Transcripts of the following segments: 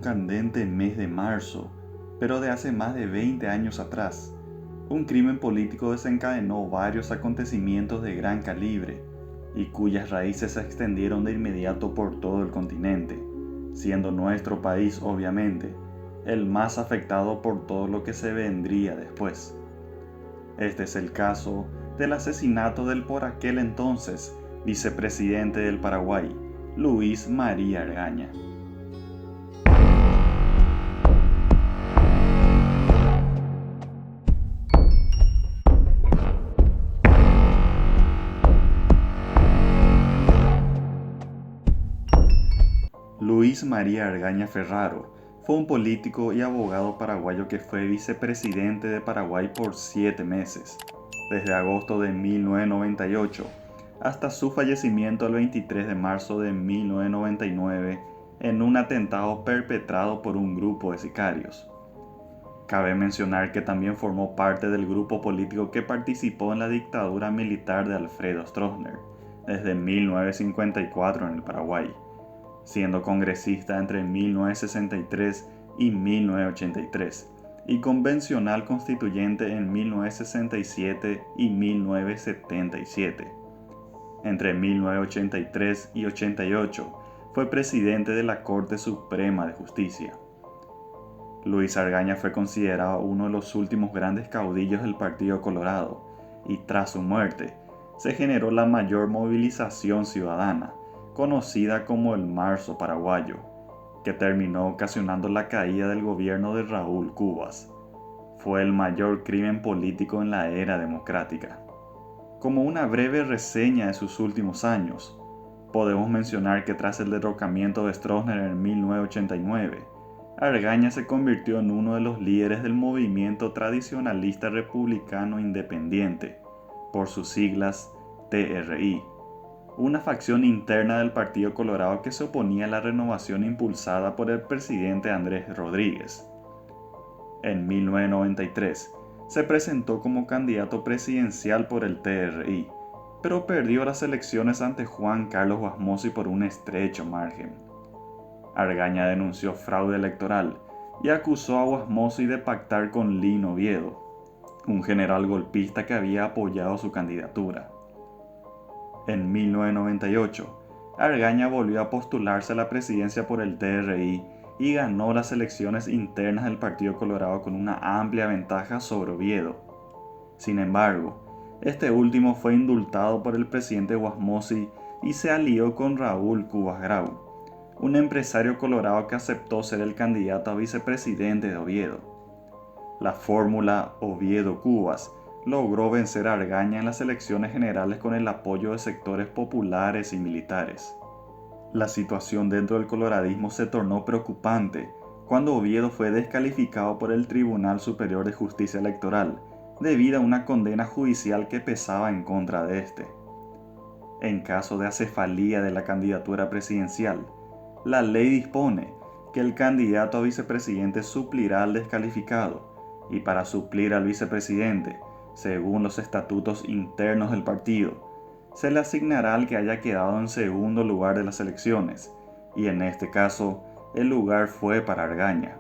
candente mes de marzo, pero de hace más de 20 años atrás, un crimen político desencadenó varios acontecimientos de gran calibre y cuyas raíces se extendieron de inmediato por todo el continente, siendo nuestro país, obviamente, el más afectado por todo lo que se vendría después. Este es el caso del asesinato del por aquel entonces vicepresidente del Paraguay, Luis María Argaña. Luis María Argaña Ferraro fue un político y abogado paraguayo que fue vicepresidente de Paraguay por 7 meses, desde agosto de 1998 hasta su fallecimiento el 23 de marzo de 1999 en un atentado perpetrado por un grupo de sicarios. Cabe mencionar que también formó parte del grupo político que participó en la dictadura militar de Alfredo Stroessner desde 1954 en el Paraguay, siendo congresista entre 1963 y 1983 y convencional constituyente en 1967 y 1977. Entre 1983 y 88 fue presidente de la Corte Suprema de Justicia. Luis Argaña fue considerado uno de los últimos grandes caudillos del Partido Colorado y tras su muerte se generó la mayor movilización ciudadana, conocida como el Marzo Paraguayo, que terminó ocasionando la caída del gobierno de Raúl Cubas. Fue el mayor crimen político en la era democrática. Como una breve reseña de sus últimos años, podemos mencionar que tras el derrocamiento de Stroessner en 1989, Argaña se convirtió en uno de los líderes del movimiento tradicionalista republicano independiente, por sus siglas TRI, una facción interna del Partido Colorado que se oponía a la renovación impulsada por el presidente Andrés Rodríguez. En 1993, se presentó como candidato presidencial por el TRI, pero perdió las elecciones ante Juan Carlos Wasmosy por un estrecho margen. Argaña denunció fraude electoral y acusó a Wasmosy de pactar con Lino Oviedo, un general golpista que había apoyado su candidatura. En 1998, Argaña volvió a postularse a la presidencia por el TRI y ganó las elecciones internas del Partido Colorado con una amplia ventaja sobre Oviedo. Sin embargo, este último fue indultado por el presidente Wasmosy y se alió con Raúl Cubas Grau, un empresario colorado que aceptó ser el candidato a vicepresidente de Oviedo. La fórmula Oviedo-Cubas logró vencer a Argaña en las elecciones generales con el apoyo de sectores populares y militares. La situación dentro del coloradismo se tornó preocupante cuando Oviedo fue descalificado por el Tribunal Superior de Justicia Electoral debido a una condena judicial que pesaba en contra de este. En caso de acefalía de la candidatura presidencial, la ley dispone que el candidato a vicepresidente suplirá al descalificado y para suplir al vicepresidente, según los estatutos internos del partido, se le asignará al que haya quedado en segundo lugar de las elecciones, y en este caso, el lugar fue para Argaña.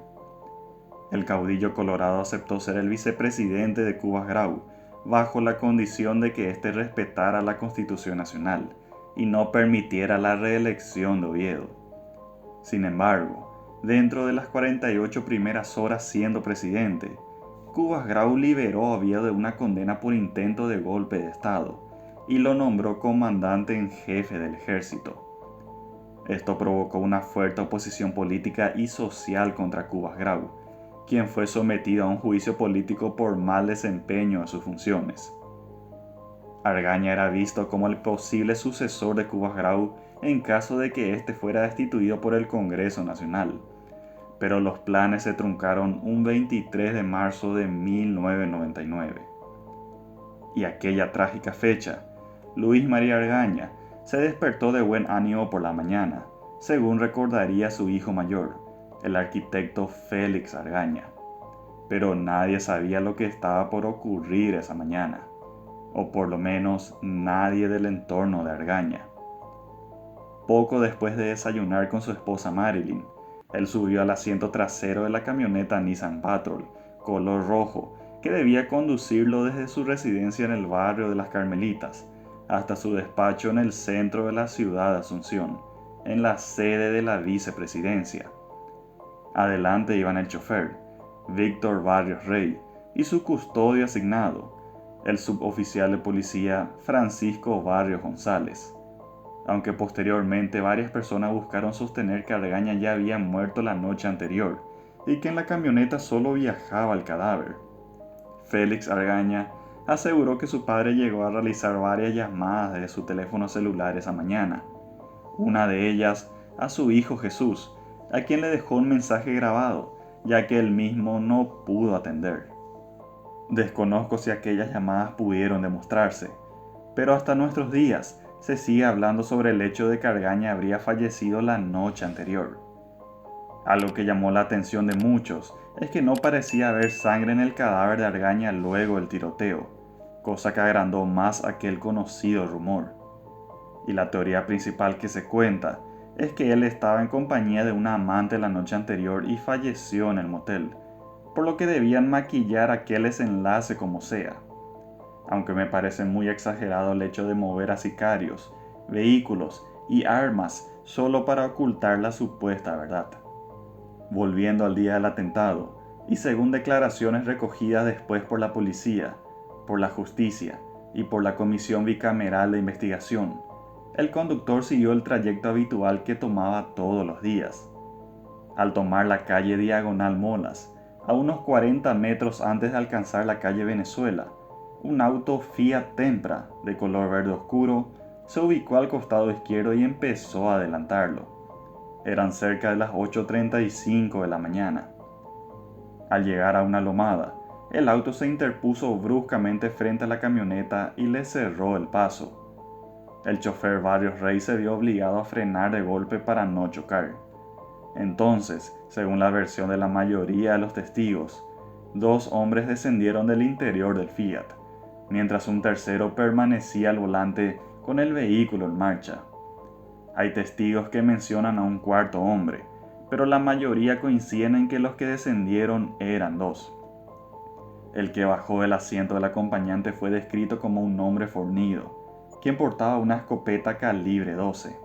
El caudillo colorado aceptó ser el vicepresidente de Cubas Grau, bajo la condición de que éste respetara la Constitución Nacional y no permitiera la reelección de Oviedo. Sin embargo, dentro de las 48 primeras horas siendo presidente, Cubas Grau liberó a Oviedo de una condena por intento de golpe de Estado y lo nombró comandante en jefe del ejército. Esto provocó una fuerte oposición política y social contra Cubas Grau, quien fue sometido a un juicio político por mal desempeño de sus funciones. Argaña era visto como el posible sucesor de Cubas Grau en caso de que éste fuera destituido por el Congreso Nacional, pero los planes se truncaron un 23 de marzo de 1999. Y aquella trágica fecha, Luis María Argaña se despertó de buen ánimo por la mañana, según recordaría su hijo mayor, el arquitecto Félix Argaña. Pero nadie sabía lo que estaba por ocurrir esa mañana, o por lo menos nadie del entorno de Argaña. Poco después de desayunar con su esposa Marilyn, Él subió al asiento trasero de la camioneta Nissan Patrol, color rojo, que debía conducirlo desde su residencia en el barrio de las Carmelitas hasta su despacho en el centro de la ciudad de Asunción, en la sede de la vicepresidencia. Adelante iban el chofer, Víctor Barrios Rey, y su custodio asignado, el suboficial de policía Francisco Barrios González. Aunque posteriormente varias personas buscaron sostener que Argaña ya había muerto la noche anterior y que en la camioneta solo viajaba el cadáver. Félix Argaña aseguró que su padre llegó a realizar varias llamadas desde su teléfono celular esa mañana, una de ellas a su hijo Jesús, a quien le dejó un mensaje grabado, ya que él mismo no pudo atender. Desconozco si aquellas llamadas pudieron demostrarse, pero hasta nuestros días se sigue hablando sobre el hecho de que Argaña habría fallecido la noche anterior. Algo que llamó la atención de muchos es que no parecía haber sangre en el cadáver de Argaña luego del tiroteo, cosa que agrandó más aquel conocido rumor. Y la teoría principal que se cuenta es que él estaba en compañía de una amante la noche anterior y falleció en el motel, por lo que debían maquillar aquel desenlace como sea. Aunque me parece muy exagerado el hecho de mover a sicarios, vehículos y armas solo para ocultar la supuesta verdad. Volviendo al día del atentado, y según declaraciones recogidas después por la policía, por la justicia y por la Comisión Bicameral de Investigación, el conductor siguió el trayecto habitual que tomaba todos los días. Al tomar la calle Diagonal Molas, a unos 40 metros antes de alcanzar la calle Venezuela, un auto Fiat Tempra de color verde oscuro se ubicó al costado izquierdo y empezó a adelantarlo. Eran cerca de las 8:35 de la mañana. Al llegar a una lomada, el auto se interpuso bruscamente frente a la camioneta y le cerró el paso. El chofer Barrios Rey se vio obligado a frenar de golpe para no chocar. Entonces, según la versión de la mayoría de los testigos, dos hombres descendieron del interior del Fiat, mientras un tercero permanecía al volante con el vehículo en marcha. Hay testigos que mencionan a un cuarto hombre, pero la mayoría coinciden en que los que descendieron eran dos. El que bajó del asiento del acompañante fue descrito como un hombre fornido, quien portaba una escopeta calibre 12.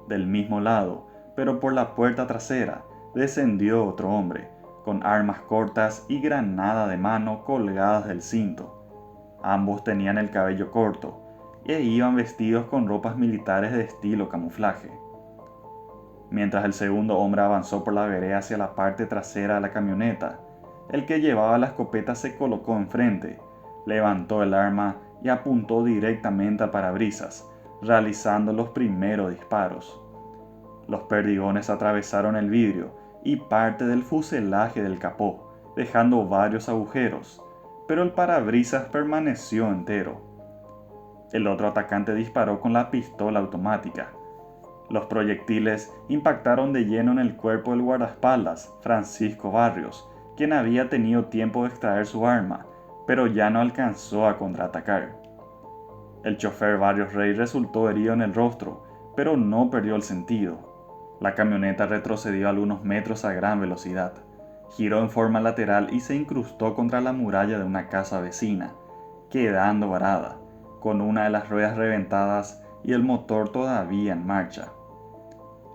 Del mismo lado, pero por la puerta trasera, descendió otro hombre, con armas cortas y granada de mano colgadas del cinto. Ambos tenían el cabello corto, e iban vestidos con ropas militares de estilo camuflaje. Mientras el segundo hombre avanzó por la vereda hacia la parte trasera de la camioneta, el que llevaba la escopeta se colocó enfrente, levantó el arma y apuntó directamente al parabrisas, realizando los primeros disparos. Los perdigones atravesaron el vidrio y parte del fuselaje del capó, dejando varios agujeros, pero el parabrisas permaneció entero. El otro atacante disparó con la pistola automática. Los proyectiles impactaron de lleno en el cuerpo del guardaespaldas, Francisco Barrios, quien había tenido tiempo de extraer su arma, pero ya no alcanzó a contraatacar. El chofer Barrios Rey resultó herido en el rostro, pero no perdió el sentido. La camioneta retrocedió algunos metros a gran velocidad, giró en forma lateral y se incrustó contra la muralla de una casa vecina, quedando varada, con una de las ruedas reventadas y el motor todavía en marcha.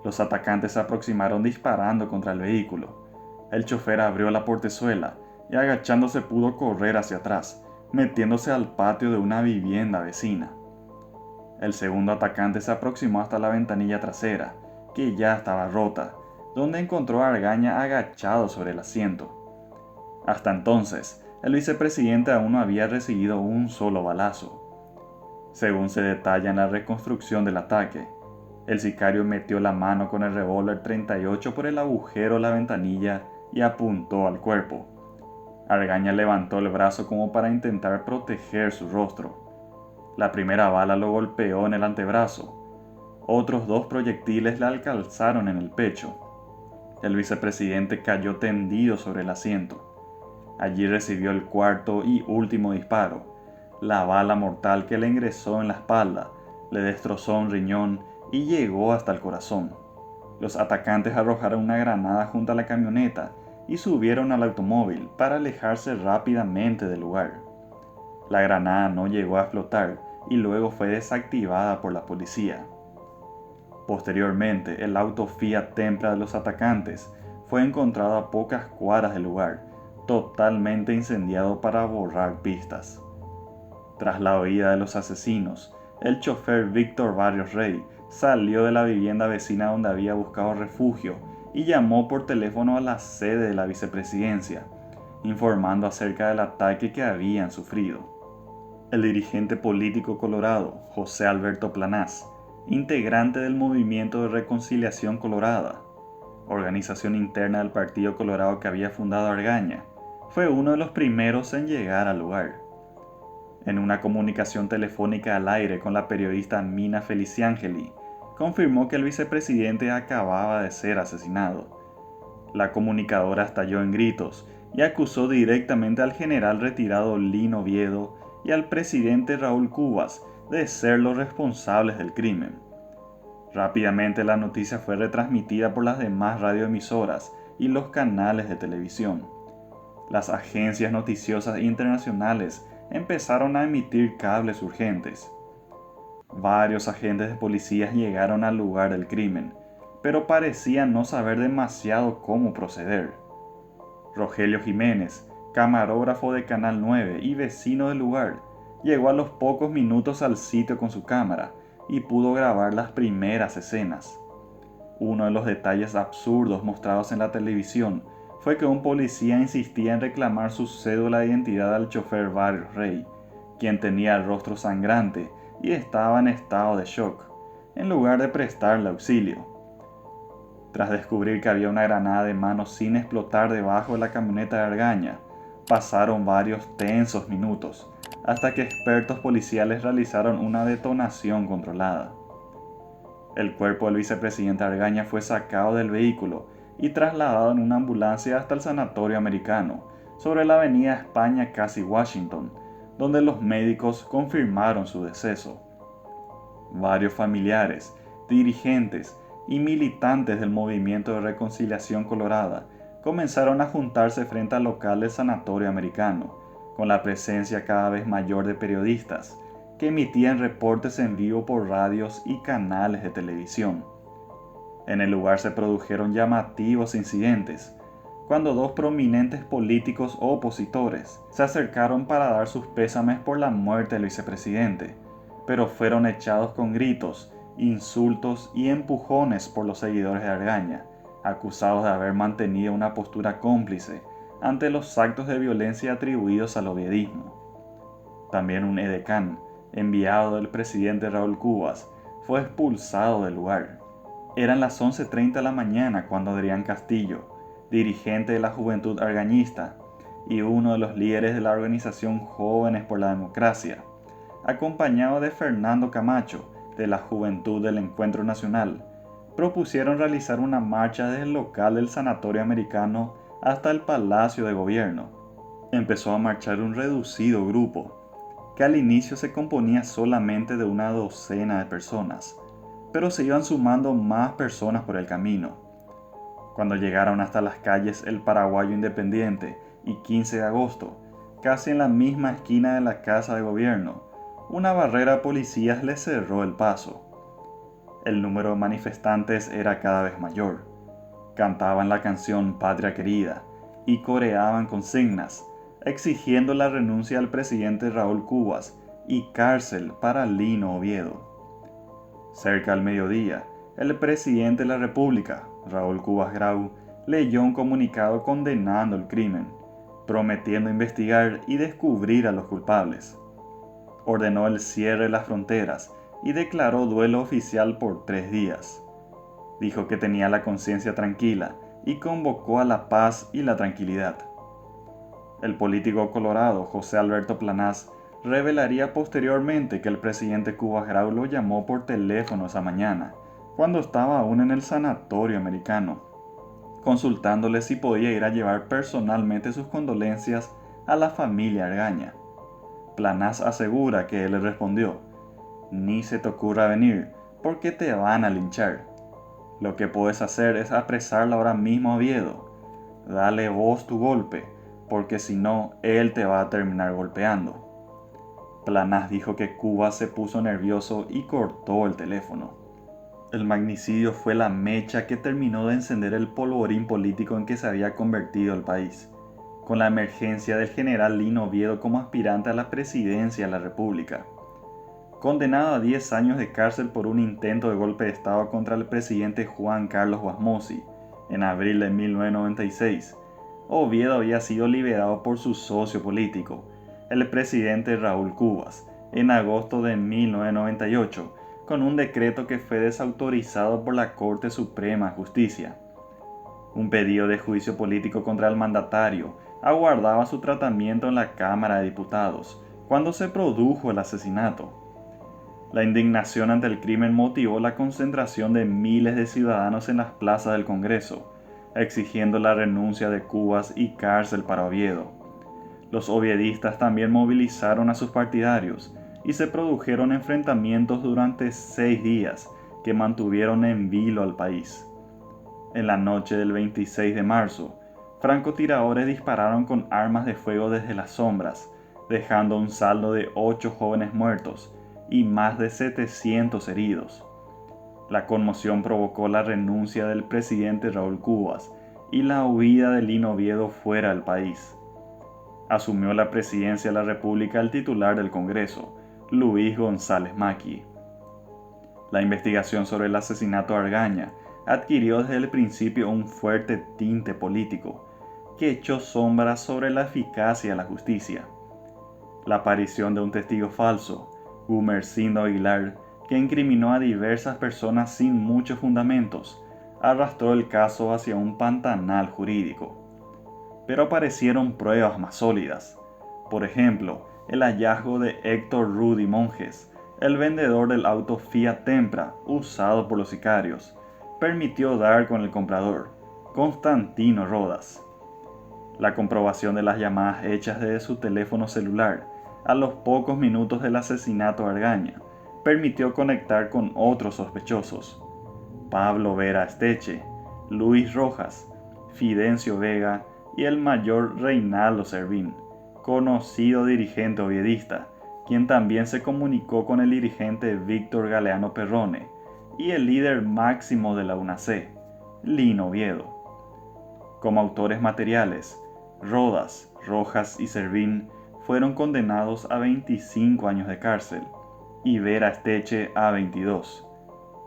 Los atacantes se aproximaron disparando contra el vehículo. El chofer abrió la portezuela y agachándose pudo correr hacia atrás, metiéndose al patio de una vivienda vecina. El segundo atacante se aproximó hasta la ventanilla trasera, que ya estaba rota, donde encontró a Argaña agachado sobre el asiento. Hasta entonces, el vicepresidente aún no había recibido un solo balazo. Según se detalla en la reconstrucción del ataque, el sicario metió la mano con el revólver 38 por el agujero de la ventanilla y apuntó al cuerpo. Argaña levantó el brazo como para intentar proteger su rostro. La primera bala lo golpeó en el antebrazo. Otros dos proyectiles le alcanzaron en el pecho. El vicepresidente cayó tendido sobre el asiento. Allí recibió el cuarto y último disparo. La bala mortal que le ingresó en la espalda, le destrozó un riñón y llegó hasta el corazón. Los atacantes arrojaron una granada junto a la camioneta y subieron al automóvil para alejarse rápidamente del lugar. La granada no llegó a explotar y luego fue desactivada por la policía. Posteriormente, el auto Fiat Tempra de los atacantes fue encontrado a pocas cuadras del lugar, totalmente incendiado para borrar pistas. Tras la huida de los asesinos, el chofer Víctor Barrios Rey salió de la vivienda vecina donde había buscado refugio y llamó por teléfono a la sede de la vicepresidencia, informando acerca del ataque que habían sufrido. El dirigente político colorado, José Alberto Planás, integrante del Movimiento de Reconciliación Colorada, organización interna del Partido Colorado que había fundado Argaña, fue uno de los primeros en llegar al lugar. En una comunicación telefónica al aire con la periodista Mina Feliciangeli, confirmó que el vicepresidente acababa de ser asesinado. La comunicadora estalló en gritos y acusó directamente al general retirado Lino Oviedo y al presidente Raúl Cubas de ser los responsables del crimen. Rápidamente la noticia fue retransmitida por las demás radioemisoras y los canales de televisión. Las agencias noticiosas internacionales empezaron a emitir cables urgentes. Varios agentes de policía llegaron al lugar del crimen, pero parecían no saber demasiado cómo proceder. Rogelio Jiménez, camarógrafo de Canal 9 y vecino del lugar, llegó a los pocos minutos al sitio con su cámara y pudo grabar las primeras escenas. Uno de los detalles absurdos mostrados en la televisión fue que un policía insistía en reclamar su cédula de identidad al chofer Barrios Rey, quien tenía el rostro sangrante y estaba en estado de shock, en lugar de prestarle auxilio. Tras descubrir que había una granada de mano sin explotar debajo de la camioneta de Argaña, pasaron varios tensos minutos, hasta que expertos policiales realizaron una detonación controlada. El cuerpo del vicepresidente Argaña fue sacado del vehículo y trasladado en una ambulancia hasta el Sanatorio Americano, sobre la avenida España casi Washington, donde los médicos confirmaron su deceso. Varios familiares, dirigentes y militantes del Movimiento de Reconciliación Colorada comenzaron a juntarse frente al local del Sanatorio Americano, con la presencia cada vez mayor de periodistas que emitían reportes en vivo por radios y canales de televisión. En el lugar se produjeron llamativos incidentes, cuando dos prominentes políticos opositores se acercaron para dar sus pésames por la muerte del vicepresidente, pero fueron echados con gritos, insultos y empujones por los seguidores de Argaña, acusados de haber mantenido una postura cómplice ante los actos de violencia atribuidos al oviedismo. También un edecán, enviado del presidente Raúl Cubas, fue expulsado del lugar. Eran las 11:30 de la mañana cuando Adrián Castillo, dirigente de la Juventud Argañista y uno de los líderes de la organización Jóvenes por la Democracia, acompañado de Fernando Camacho, de la Juventud del Encuentro Nacional, propusieron realizar una marcha desde el local del Sanatorio Americano hasta el Palacio de Gobierno. Empezó a marchar un reducido grupo, que al inicio se componía solamente de una docena de personas, pero se iban sumando más personas por el camino. Cuando llegaron hasta las calles El Paraguayo Independiente y 15 de agosto, casi en la misma esquina de la Casa de Gobierno, una barrera de policías les cerró el paso. El número de manifestantes era cada vez mayor. Cantaban la canción Patria Querida y coreaban consignas, exigiendo la renuncia del presidente Raúl Cubas y cárcel para Lino Oviedo. Cerca del mediodía, el presidente de la República, Raúl Cubas Grau, leyó un comunicado condenando el crimen, prometiendo investigar y descubrir a los culpables. Ordenó el cierre de las fronteras y declaró duelo oficial por 3 días. Dijo que tenía la conciencia tranquila y convocó a la paz y la tranquilidad. El político colorado José Alberto Planás revelaría posteriormente que el presidente Cubas Grau lo llamó por teléfono esa mañana, cuando estaba aún en el Sanatorio Americano, consultándole si podía ir a llevar personalmente sus condolencias a la familia Argaña. Planás asegura que él le respondió: «Ni se te ocurra venir, porque te van a linchar». Lo que puedes hacer es apresarla ahora mismo a Oviedo. Dale vos tu golpe, porque si no, él te va a terminar golpeando. Planas dijo que Cubas se puso nervioso y cortó el teléfono. El magnicidio fue la mecha que terminó de encender el polvorín político en que se había convertido el país, con la emergencia del general Lino Oviedo como aspirante a la presidencia de la República. Condenado a 10 años de cárcel por un intento de golpe de Estado contra el presidente Juan Carlos Wasmosy en abril de 1996, Oviedo había sido liberado por su socio político, el presidente Raúl Cubas, en agosto de 1998, con un decreto que fue desautorizado por la Corte Suprema de Justicia. Un pedido de juicio político contra el mandatario aguardaba su tratamiento en la Cámara de Diputados cuando se produjo el asesinato. La indignación ante el crimen motivó la concentración de miles de ciudadanos en las plazas del Congreso, exigiendo la renuncia de Cubas y cárcel para Oviedo. Los oviedistas también movilizaron a sus partidarios y se produjeron enfrentamientos durante 6 días que mantuvieron en vilo al país. En la noche del 26 de marzo, francotiradores dispararon con armas de fuego desde las sombras, dejando un saldo de 8 jóvenes muertos y más de 700 heridos. La conmoción provocó la renuncia del presidente Raúl Cubas y la huida de Lino Oviedo fuera del país. Asumió la presidencia de la República el titular del Congreso, Luis González Macchi. La investigación sobre el asesinato de Argaña adquirió desde el principio un fuerte tinte político, que echó sombras sobre la eficacia de la justicia. La aparición de un testigo falso, Gumersindo Aguilar, que incriminó a diversas personas sin muchos fundamentos, arrastró el caso hacia un pantanal jurídico. Pero aparecieron pruebas más sólidas. Por ejemplo, el hallazgo de Héctor Rudy Monjes, el vendedor del auto Fiat Tempra usado por los sicarios, permitió dar con el comprador, Constantino Rodas. La comprobación de las llamadas hechas desde su teléfono celular a los pocos minutos del asesinato de Argaña permitió conectar con otros sospechosos: Pablo Vera Esteche, Luis Rojas, Fidencio Vega y el mayor Reinaldo Servín, conocido dirigente oviedista, quien también se comunicó con el dirigente Víctor Galeano Perrone y el líder máximo de la UNACE, Lino Oviedo. Como autores materiales, Rodas, Rojas y Servín fueron condenados a 25 años de cárcel y Vera Esteche a 22.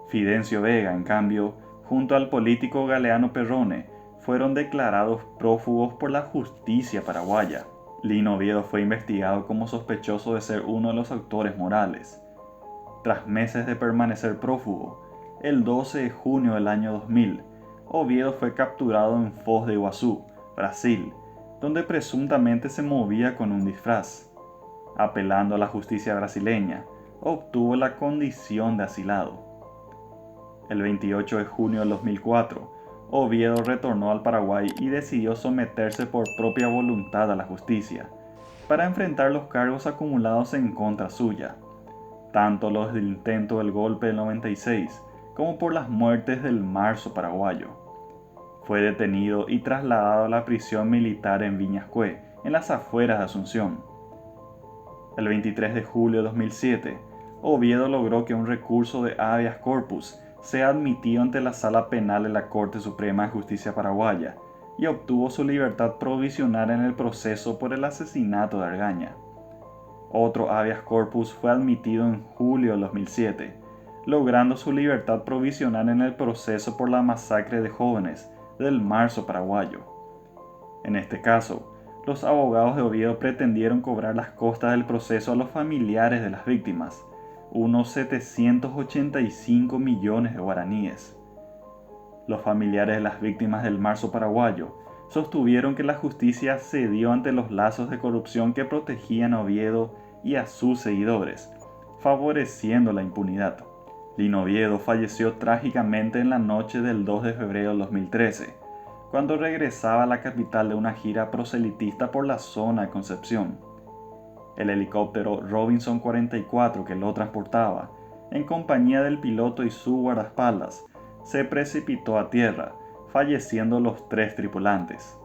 Fidencio Vega, en cambio, junto al político Galeano Perrone, fueron declarados prófugos por la justicia paraguaya. Lino Oviedo fue investigado como sospechoso de ser uno de los autores morales. Tras meses de permanecer prófugo, el 12 de junio del año 2000, Oviedo fue capturado en Foz de Iguazú, Brasil, donde presuntamente se movía con un disfraz. Apelando a la justicia brasileña, obtuvo la condición de asilado. El 28 de junio del 2004, Oviedo retornó al Paraguay y decidió someterse por propia voluntad a la justicia, para enfrentar los cargos acumulados en contra suya, tanto los del intento del golpe del 96 como por las muertes del marzo paraguayo. Fue detenido y trasladado a la prisión militar en Viñascué, en las afueras de Asunción. El 23 de julio de 2007, Oviedo logró que un recurso de habeas corpus sea admitido ante la Sala Penal de la Corte Suprema de Justicia paraguaya y obtuvo su libertad provisional en el proceso por el asesinato de Argaña. Otro habeas corpus fue admitido en julio de 2007, logrando su libertad provisional en el proceso por la masacre de jóvenes del marzo paraguayo. En este caso, los abogados de Oviedo pretendieron cobrar las costas del proceso a los familiares de las víctimas, unos 785 millones de guaraníes. Los familiares de las víctimas del marzo paraguayo sostuvieron que la justicia cedió ante los lazos de corrupción que protegían a Oviedo y a sus seguidores, favoreciendo la impunidad. Lino Oviedo falleció trágicamente en la noche del 2 de febrero del 2013, cuando regresaba a la capital de una gira proselitista por la zona de Concepción. El helicóptero Robinson 44 que lo transportaba, en compañía del piloto y su guardaespaldas, se precipitó a tierra, falleciendo los 3 tripulantes.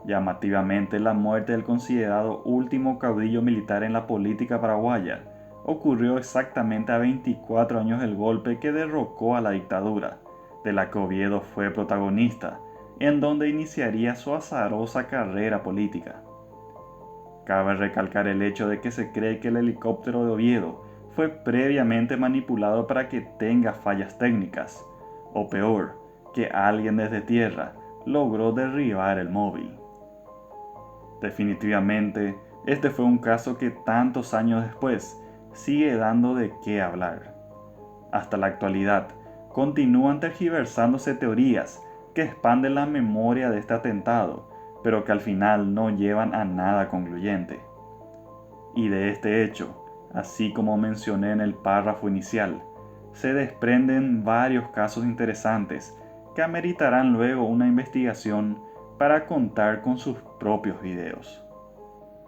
Llamativamente, la muerte del considerado último caudillo militar en la política paraguaya ocurrió exactamente a 24 años del golpe que derrocó a la dictadura, de la que Oviedo fue protagonista, en donde iniciaría su azarosa carrera política. Cabe recalcar el hecho de que se cree que el helicóptero de Oviedo fue previamente manipulado para que tenga fallas técnicas, o peor, que alguien desde tierra logró derribar el móvil. Definitivamente, este fue un caso que tantos años después sigue dando de qué hablar. Hasta la actualidad, continúan tergiversándose teorías que expanden la memoria de este atentado, pero que al final no llevan a nada concluyente. Y de este hecho, así como mencioné en el párrafo inicial, se desprenden varios casos interesantes que ameritarán luego una investigación para contar con sus propios videos.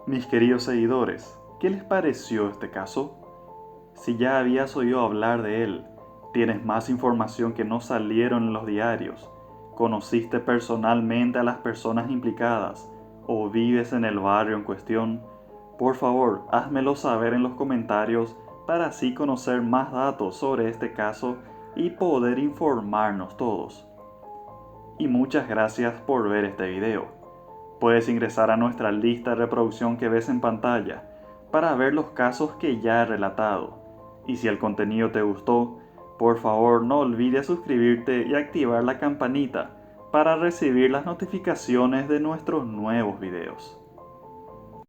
Mis queridos seguidores, ¿qué les pareció este caso? Si ya habías oído hablar de él, tienes más información que no salieron en los diarios, conociste personalmente a las personas implicadas o vives en el barrio en cuestión, por favor, házmelo saber en los comentarios para así conocer más datos sobre este caso y poder informarnos todos. Y muchas gracias por ver este video. Puedes ingresar a nuestra lista de reproducción que ves en pantalla para ver los casos que ya he relatado. Y si el contenido te gustó, por favor no olvides suscribirte y activar la campanita para recibir las notificaciones de nuestros nuevos videos.